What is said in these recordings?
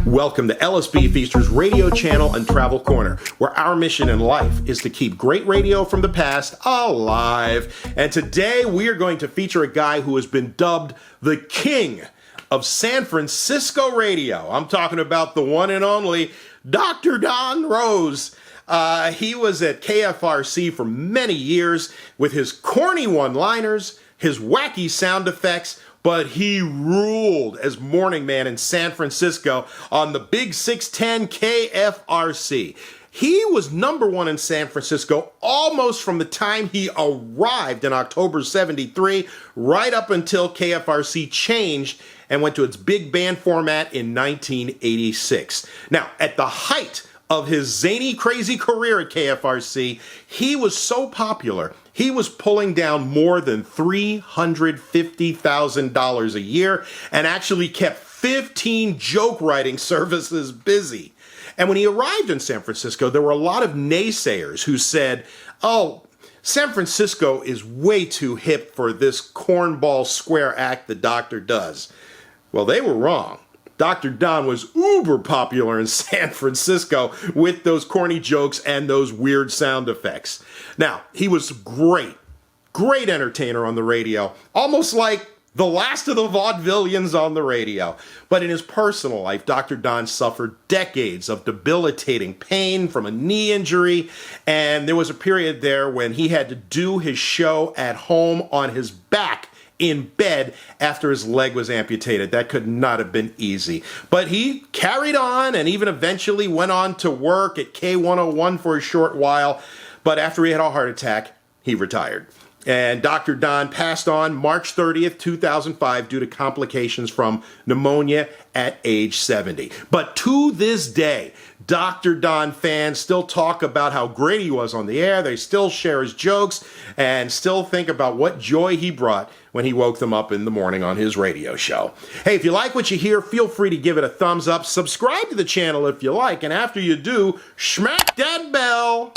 Welcome to LSB Feaster's radio channel and travel corner, where our mission in life is to keep great radio from the past alive. And today we are going to feature a guy who has been dubbed the king of San Francisco radio. I'm talking about the one and only Dr. Don Rose. He was at KFRC for many years with his corny one-liners, his wacky sound effects, but he ruled as morning man in San Francisco on the big 610 KFRC. He was number one in San Francisco almost from the time he arrived in October 73, right up until KFRC changed and went to its big band format in 1986. Now, at the height of his zany, crazy career at KFRC, he was so popular, he was pulling down more than $350,000 a year and actually kept 15 joke writing services busy. And when he arrived in San Francisco, there were a lot of naysayers who said, oh, San Francisco is way too hip for this cornball square act the doctor does. Well, they were wrong. Dr. Don was uber popular in San Francisco with those corny jokes and those weird sound effects. Now, he was great entertainer on the radio, almost like the last of the vaudevillians on the radio. But in his personal life, Dr. Don suffered decades of debilitating pain from a knee injury, and there was a period there when he had to do his show at home on his back in bed after his leg was amputated. That could not have been easy. But he carried on and even eventually went on to work at K101 for a short while. But after he had a heart attack, he retired. And Dr. Don passed on March 30th, 2005 due to complications from pneumonia at age 70. But to this day, Dr. Don fans still talk about how great he was on the air. They still share his jokes and still think about what joy he brought when he woke them up in the morning on his radio show. Hey, if you like what you hear, feel free to give it a thumbs up. Subscribe to the channel if you like. And after you do, smack that bell.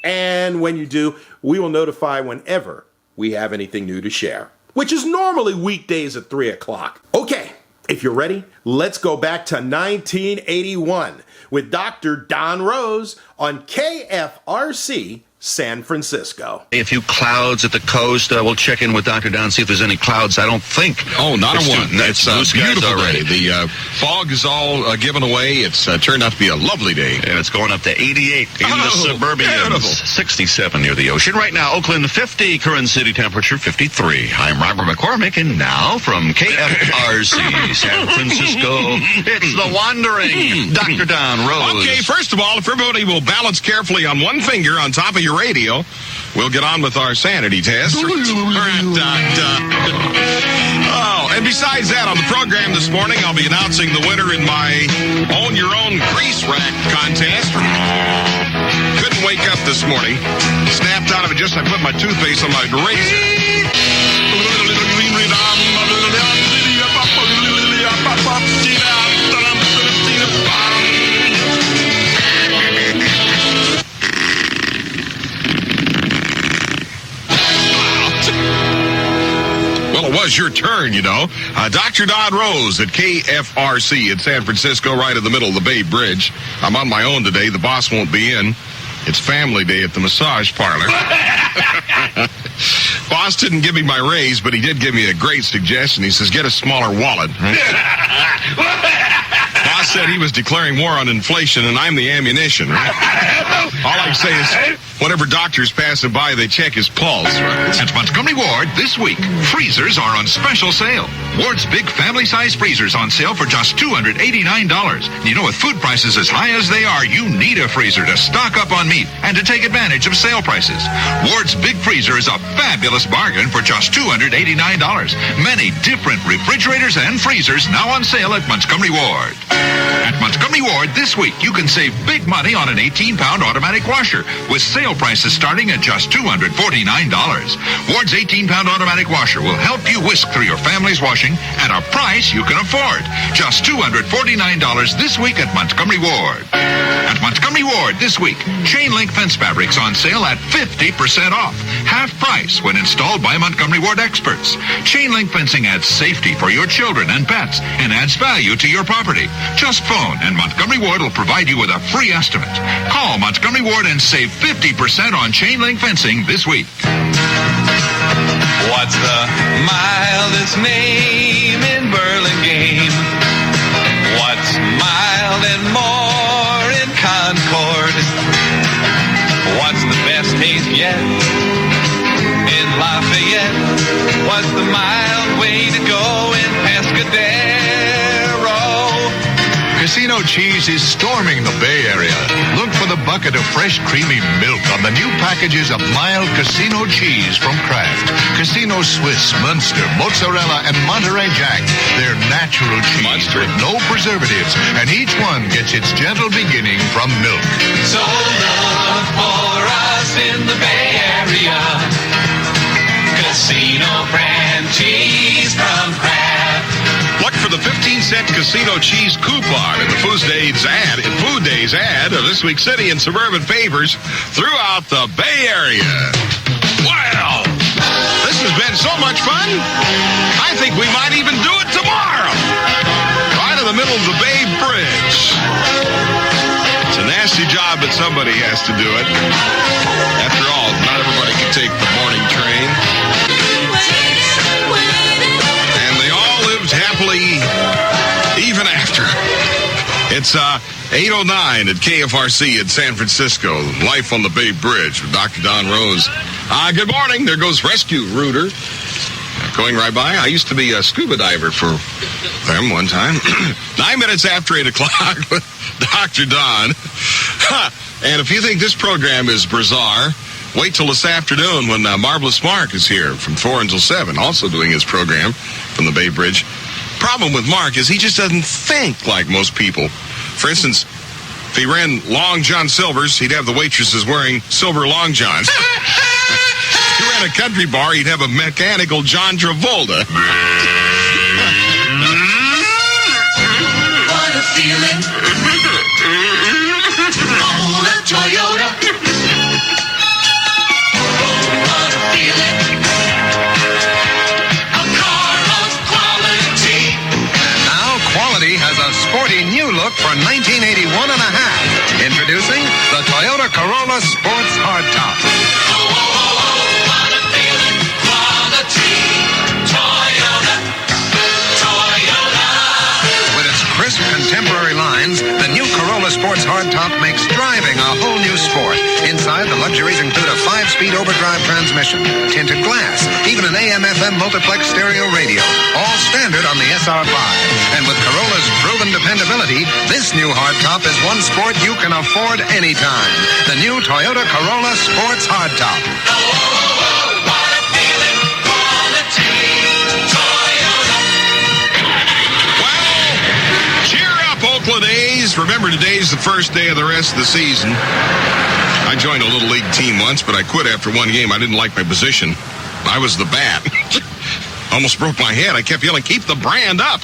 And when you do, we will notify whenever we have anything new to share, which is normally weekdays at 3 o'clock. Okay, if you're ready, let's go back to 1981 with Dr. Don Rose on KFRC San Francisco. A few clouds at the coast. We'll check in with Dr. Don, see if there's any clouds. I don't think. Oh, not a one. It's beautiful already. Day. The fog is all given away. It's turned out to be a lovely day. And it's going up to 88 in the suburban. 67 near the ocean. Right now, Oakland 50, current city temperature 53. I'm Robert McCormack, and now from KFRC San Francisco, it's The Wandering Dr. Don Rose. Okay, first of all, if everybody will balance carefully on one finger on top of your radio, we'll get on with our sanity test. Oh, and besides that, on the program this morning, I'll be announcing the winner in my Own Your Own Grease Rack contest. Couldn't wake up this morning. Snapped out of it just as I put my toothpaste on my razor. Well, it was your turn, you know. Dr. Don Rose at KFRC in San Francisco, right in the middle of the Bay Bridge. I'm on my own today. The boss won't be in. It's family day at the massage parlor. Boss didn't give me my raise, but he did give me a great suggestion. He says, get a smaller wallet. Boss said he was declaring war on inflation, and I'm the ammunition. All I can say is, whenever doctor's passing by, they check his pulse. At Montgomery Ward this week, freezers are on special sale. Ward's big family-size freezers on sale for just $289. You know, with food prices as high as they are, you need a freezer to stock up on meat and to take advantage of sale prices. Ward's big freezer is a fabulous bargain for just $289. Many different refrigerators and freezers now on sale at Montgomery Ward. At Montgomery Ward this week, you can save big money on an 18-pound automatic washer with sale sale prices starting at just $249. Ward's 18-pound automatic washer will help you whisk through your family's washing at a price you can afford. Just $249 this week at Montgomery Ward. At Montgomery Ward this week, chain link fence fabrics on sale at 50% off. Half price when installed by Montgomery Ward experts. Chain link fencing adds safety for your children and pets and adds value to your property. Just phone and Montgomery Ward will provide you with a free estimate. Call Montgomery Ward and save 50% on chain link fencing this week. What's the mildest name in Burlingame? What's mild and more in Concord? What's the best taste yet in Lafayette? What's the mild way to go in Pescadero? Casino cheese is storming the Bay Area. Look for the bucket of fresh, creamy milk on the new packages of mild Casino cheese from Kraft. Casino Swiss, Munster, Mozzarella, and Monterey Jack. They're natural cheese with no preservatives, and each one gets its gentle beginning from milk. So look for us in the Bay Area. Casino brand cheese from Kraft. Look for the 15-cent Casino cheese coupon in the Food Days ad of this week's city and suburban favors throughout the Bay Area. Wow! This has been so much fun. I think we might even do it tomorrow. Right in the middle of the Bay Bridge. It's a nasty job, but somebody has to do it. After all, not everybody can take the morning train. Happily even after. It's 8:09 at KFRC in San Francisco. Life on the Bay Bridge with Dr. Don Rose. Good morning. There goes Rescue Rooter. Going right by. I used to be a scuba diver for them one time. 9 minutes after 8 o'clock with Dr. Don. And if you think this program is bizarre, wait till this afternoon when Marvelous Mark is here from 4 until 7, also doing his program from the Bay Bridge. Problem with Mark is he just doesn't think like most people. For instance, if he ran Long John Silver's, he'd have the waitresses wearing silver long johns. If he ran a country bar, he'd have a mechanical John Travolta. What a feeling. Own a Toyota. Has a sporty new look for 1981 and a half. Introducing the Toyota Corolla Sports Hardtop. Oh, what a feeling. Quality. Toyota. With its crisp contemporary lines, the new Corolla Sports Hardtop makes driving a whole new sport. Inside, the luxuries include a 5-speed overdrive transmission, tinted glass, even an AM/FM multiplex stereo radio, all standard on the SR5. And with Corolla's proven dependability, this new hardtop is one sport you can afford anytime. The new Toyota Corolla Sports Hardtop. What a feeling. Quality. Toyota. Well, cheer up, Oakland A's. Remember, today's the first day of the rest of the season. I joined a Little League team once, but I quit after one game. I didn't like my position. I was the bat. Almost broke my head. I kept yelling, keep the brand up.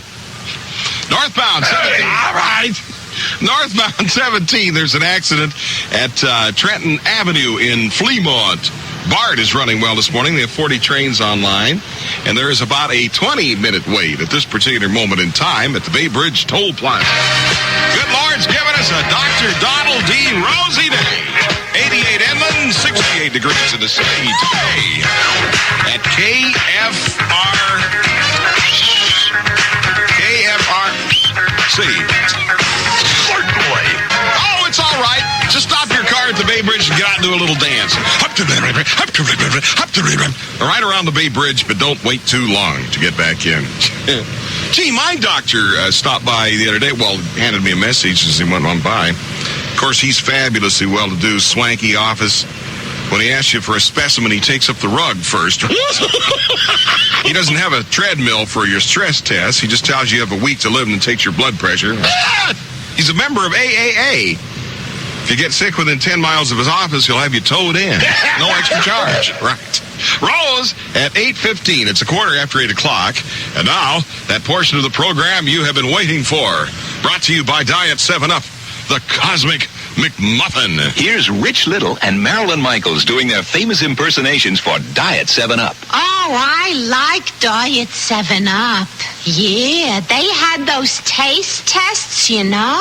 Northbound 17. All right. Northbound 17, there's an accident at Trenton Avenue in Fremont. BART is running well this morning. They have 40 trains online, and there is about a 20-minute wait at this particular moment in time at the Bay Bridge Toll Plaza. Good Lord's giving us a Dr. Donald D. Rosie day. 88 Edmond, 68 degrees in the city today at KFRC. Oh, it's all right. Just stop your car at the Bay Bridge and get out and do a little dance. Right around the Bay Bridge, but don't wait too long to get back in. Gee, my doctor stopped by the other day. Well, handed me a message as he went on by. Of course, he's fabulously well-to-do, swanky office. When he asks you for a specimen, he takes up the rug first. He doesn't have a treadmill for your stress test. He just tells you have a week to live and takes your blood pressure. He's a member of AAA. If you get sick within 10 miles of his office, he'll have you towed in. No extra charge. Right. Rose at 8:15. It's a quarter after 8 o'clock. And now, that portion of the program you have been waiting for. Brought to you by Diet 7-Up, the Cosmic McMuffin. Here's Rich Little and Marilyn Michaels doing their famous impersonations for Diet 7-Up. Oh, I like Diet 7-Up. Yeah, they had those taste tests, you know?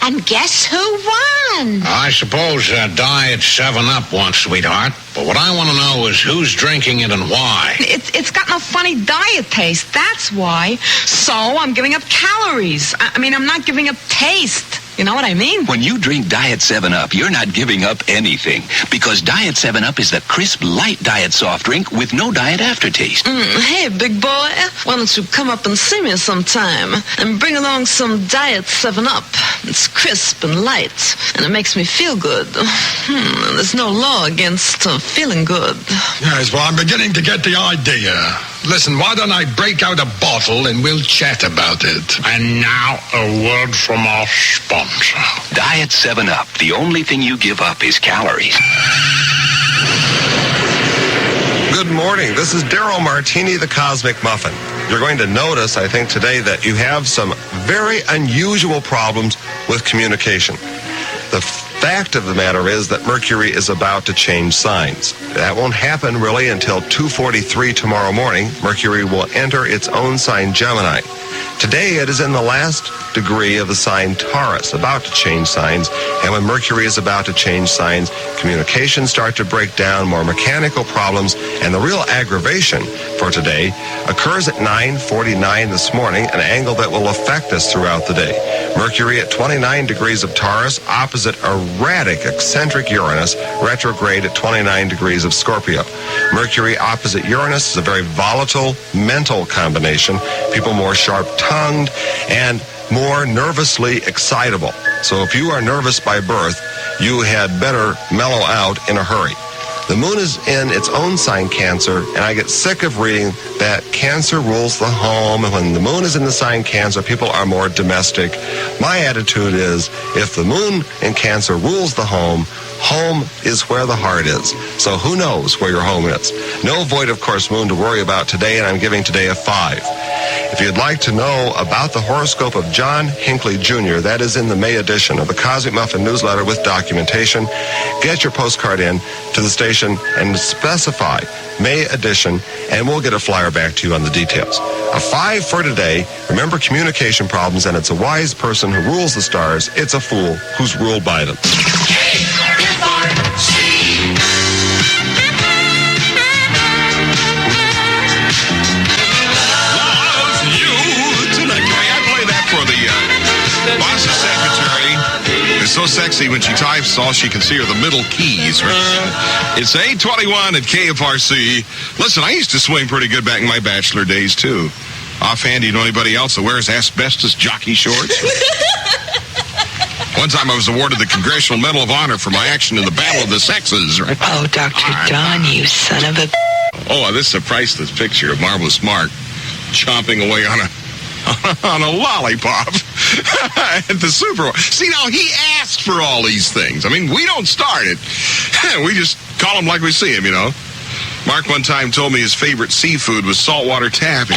And guess who won? I suppose Diet 7-Up won, sweetheart. But what I want to know is who's drinking it and why. It's got no funny diet taste, that's why. So I'm giving up calories. I mean, I'm not giving up taste. You know what I mean? When you drink Diet 7-Up, you're not giving up anything. Because Diet 7-Up is the crisp, light diet soft drink with no diet aftertaste. Hey, big boy, why don't you come up and see me sometime and bring along some Diet 7-Up. It's crisp and light, and it makes me feel good. There's no law against feeling good. Yes, well, I'm beginning to get the idea. Listen, why don't I break out a bottle and we'll chat about it. And now, a word from our sponsor. Diet 7-Up. The only thing you give up is calories. Good morning. This is Daryl Martini, the Cosmic Muffin. You're going to notice, I think, today that you have some very unusual problems with communication. The fact of the matter is that Mercury is about to change signs. That won't happen really until 2:43 tomorrow morning. Mercury will enter its own sign, Gemini. Today it is in the last degree of the sign Taurus, about to change signs. And when Mercury is about to change signs, communications start to break down, more mechanical problems, and the real aggravation for today occurs at 9:49 this morning, an angle that will affect us throughout the day. Mercury at 29 degrees of Taurus, opposite erratic, eccentric Uranus, retrograde at 29 degrees of Scorpio. Mercury opposite Uranus is a very volatile mental combination. People more sharp-tongued and more nervously excitable. So if you are nervous by birth, you had better mellow out in a hurry. The moon is in its own sign, Cancer, and I get sick of reading that Cancer rules the home. And when the moon is in the sign Cancer, people are more domestic. My attitude is, if the moon in Cancer rules the home, home is where the heart is. So who knows where your home is? No void, of course, moon to worry about today, and I'm giving today a 5. If you'd like to know about the horoscope of John Hinckley Jr., that is in the May edition of the Cosmic Muffin newsletter with documentation. Get your postcard in to the station and specify May edition, and we'll get a flyer back to you on the details. A 5 for today. Remember communication problems, and it's a wise person who rules the stars. It's a fool who's ruled by them. KFRC. Boss's secretary is so sexy when she types, all she can see are the middle keys. It's 8:21 at KFRC. Listen, I used to swing pretty good back in my bachelor days, too. Offhand, do you know anybody else that wears asbestos jockey shorts? One time I was awarded the Congressional Medal of Honor for my action in the Battle of the Sexes. Right? Oh, Dr. Don, you son of a... Oh, this is a priceless picture of Marvelous Mark chomping away on a lollipop at the Super Bowl. See, now, he asked for all these things. I mean, we don't start it. We just call him like we see him, you know. Mark one time told me his favorite seafood was saltwater taffy.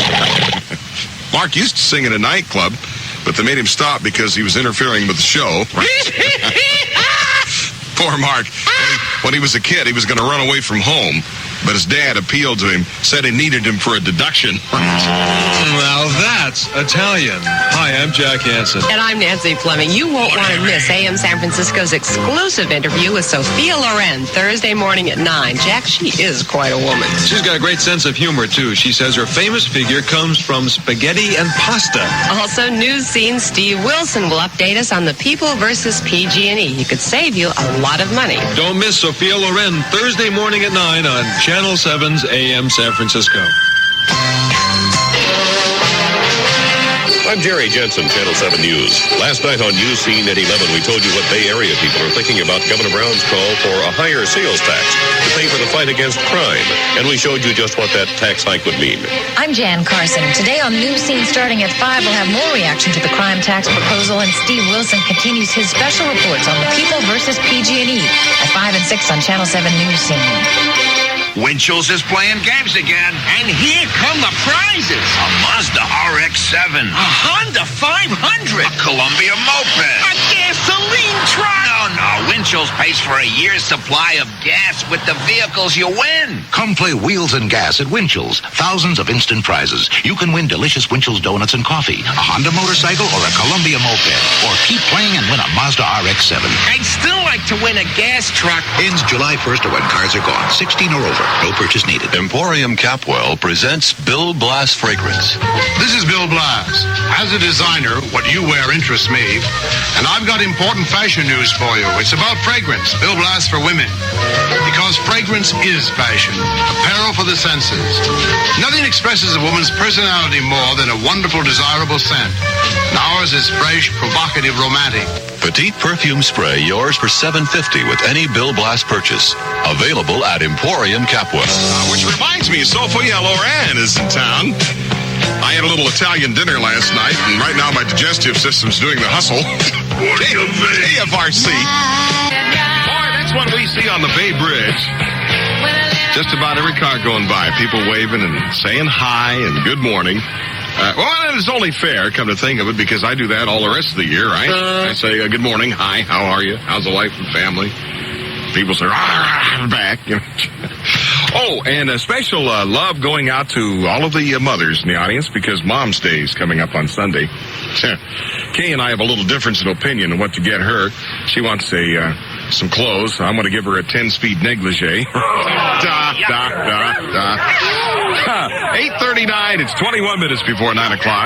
Mark used to sing in a nightclub, but they made him stop because he was interfering with the show. Poor Mark. When he was a kid, he was going to run away from home, but his dad appealed to him, said he needed him for a deduction. Now that's Italian. Hi, I'm Jack Hansen. And I'm Nancy Fleming. You won't want to miss AM San Francisco's exclusive interview with Sophia Loren Thursday morning at 9. Jack, she is quite a woman. She's got a great sense of humor, too. She says her famous figure comes from spaghetti and pasta. Also, news scene Steve Wilson will update us on the People versus PG&E. He could save you a lot of money. Don't miss Sophia Loren Thursday morning at 9 on Channel 7's AM San Francisco. I'm Jerry Jensen, Channel 7 News. Last night on News Scene at 11, we told you what Bay Area people are thinking about Governor Brown's call for a higher sales tax to pay for the fight against crime. And we showed you just what that tax hike would mean. I'm Jan Carson. Today on News Scene starting at 5, we'll have more reaction to the crime tax proposal, and Steve Wilson continues his special reports on the People versus PG&E at 5 and 6 on Channel 7 News Scene. Winchell's is playing games again. And here come the prizes. A Mazda RX-7. A Honda 500. A Columbia moped. A gasoline truck. No. Winchell's pays for a year's supply of gas with the vehicles you win. Come play Wheels and Gas at Winchell's. Thousands of instant prizes. You can win delicious Winchell's donuts and coffee, a Honda motorcycle, or a Columbia moped. Or keep playing and win a Mazda RX-7. I'd still like to win a gas truck. Ends July 1st or when cars are gone. 16 or over. No purchase needed. Emporium Capwell presents Bill Blass Fragrance. This is Bill Blass. As a designer, what you wear interests me. And I've got important fashion news for you. It's about fragrance. Bill Blass for women. Because fragrance is fashion. Apparel for the senses. Nothing expresses a woman's personality more than a wonderful, desirable scent. And ours is fresh, provocative, romantic. Petite perfume spray, yours for $7.50 with any Bill Blass purchase. Available at Emporium Capwell. Which reminds me, Sophia Loren is in town. I had a little Italian dinner last night, and right now my digestive system's doing the hustle. KFRC. Boy, that's what we see on the Bay Bridge. Just about every car going by, people waving and saying hi and good morning. Well, it's only fair, come to think of it, because I do that all the rest of the year, right? I say, good morning, hi, how are you? How's the wife and family? People say, I'm back. Oh, and a special love going out to all of the mothers in the audience, because Mom's Day is coming up on Sunday. Kay and I have a little difference in opinion on what to get her. She wants some clothes. I'm going to give her a 10-speed negligee. 8:39. It's 21 minutes before 9 o'clock.